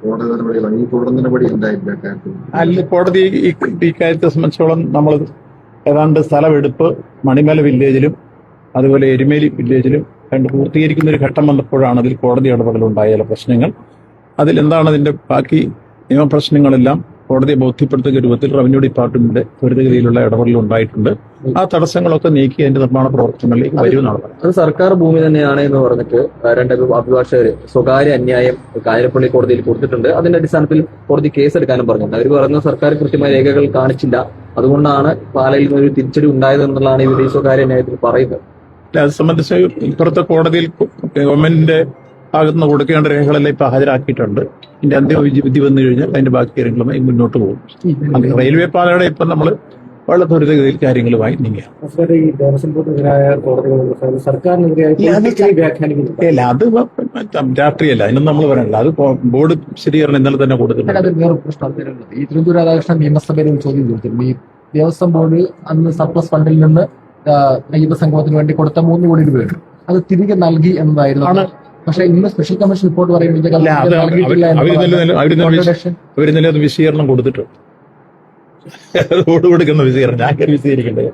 കോടതി നടപടികളാണ് ഈ തുടർ നടപടി എന്തായിരിക്കും? അല്ല, കോടതി ഇക്കാര്യത്തെ സംബന്ധിച്ചോളം നമ്മൾ ഏതാണ്ട് സ്ഥലമെടുപ്പ് മണിമല വില്ലേജിലും അതുപോലെ എരുമേലി വില്ലേജിലും പൂർത്തീകരിക്കുന്ന ഒരു ഘട്ടം വന്നപ്പോഴാണ് അതിൽ കോടതി ഇടപെടലുണ്ടായ ചില പ്രശ്നങ്ങൾ. അതിലെന്താണ് അതിന്റെ ബാക്കി നിയമപ്രശ്നങ്ങളെല്ലാം കോടതിയെ ബോധ്യപ്പെടുത്തുന്ന രൂപത്തിൽ റവന്യൂ ഡിപ്പാർട്ട്മെന്റ് ത്വരിതഗതിയിലുള്ള ഇടപെടൽ ഉണ്ടായിട്ടുണ്ട്. ആ തടസ്സങ്ങളൊക്കെ നീക്കി അതിന്റെ നിർമ്മാണ പ്രവർത്തനങ്ങളിലേക്ക് വരുമെന്നാണ് പറയുന്നത്. അത് സർക്കാർ ഭൂമി തന്നെയാണ് എന്ന് പറഞ്ഞിട്ട് രണ്ട് അഭിഭാഷകർ സ്വകാര്യ അന്യായം കാഞ്ഞിരപ്പള്ളി കോടതിയിൽ കൊടുത്തിട്ടുണ്ട്. അതിന്റെ അടിസ്ഥാനത്തിൽ കോടതി കേസെടുക്കാനും പറഞ്ഞിട്ടുണ്ട്. അവർ പറയുന്നത് സർക്കാർ കൃത്യമായ രേഖകൾ കാണിച്ചില്ല, അതുകൊണ്ടാണ് പാലയിൽ നിന്ന് ഒരു തിരിച്ചടി ഉണ്ടായതെന്നുള്ളതാണ് ഇവർ ഈ സ്വകാര്യ അന്യായത്തിൽ പറയുന്നത്. അത് സംബന്ധിച്ച് ഇപ്പുറത്തെ കോടതിയിൽ ഗവൺമെന്റിന്റെ ഭാഗത്തുനിന്ന് കൊടുക്കേണ്ട രേഖകളെല്ലാം ഇപ്പൊ ഹാജരാക്കിയിട്ടുണ്ട്. ഇതിന്റെ അന്തിമ വിധി വന്നു കഴിഞ്ഞാൽ അതിന്റെ ബാക്കി കാര്യങ്ങളുമായി മുന്നോട്ട് പോകും. റെയിൽവേ പാതയുടെ ഇപ്പം നമ്മൾ വളരെ ത്വരിതഗതിയിൽ കാര്യങ്ങളുമായി നീങ്ങിയാണ്. അല്ല, അത് രാഷ്ട്രീയല്ല, അതിനൊന്നും നമ്മൾ പറയണില്ല. അത് ബോർഡ് വിശദീകരണം ഇന്നലെ തന്നെ കൊടുത്തിട്ടുണ്ട്. ഈ തിരുവനന്തപുരം രാധാകൃഷ്ണൻ നിയമസഭയിൽ ചോദ്യം ചോദിച്ചിട്ടുണ്ട്. ഈ ദേവസ്വം ബോർഡ് അന്ന് സർപ്ലസ് ഫണ്ടിൽ നിന്ന് അയ്യപ്പ സംഗമത്തിന് വേണ്ടി കൊടുത്ത 3 കോടി രൂപയുണ്ട്, അത് തിരികെ നൽകി എന്നതായിരുന്നു. പക്ഷേ ഇന്ന് സ്പെഷ്യൽ കമ്മീഷൻ റിപ്പോർട്ട് പറയുമ്പോൾ അവരിന്നലെ അത് വിശദീകരണം കൊടുത്തിട്ടുണ്ട്. കൊടുക്കുന്ന വിശദീകരണം ഞാൻ വിശദീകരിക്കേണ്ടത്.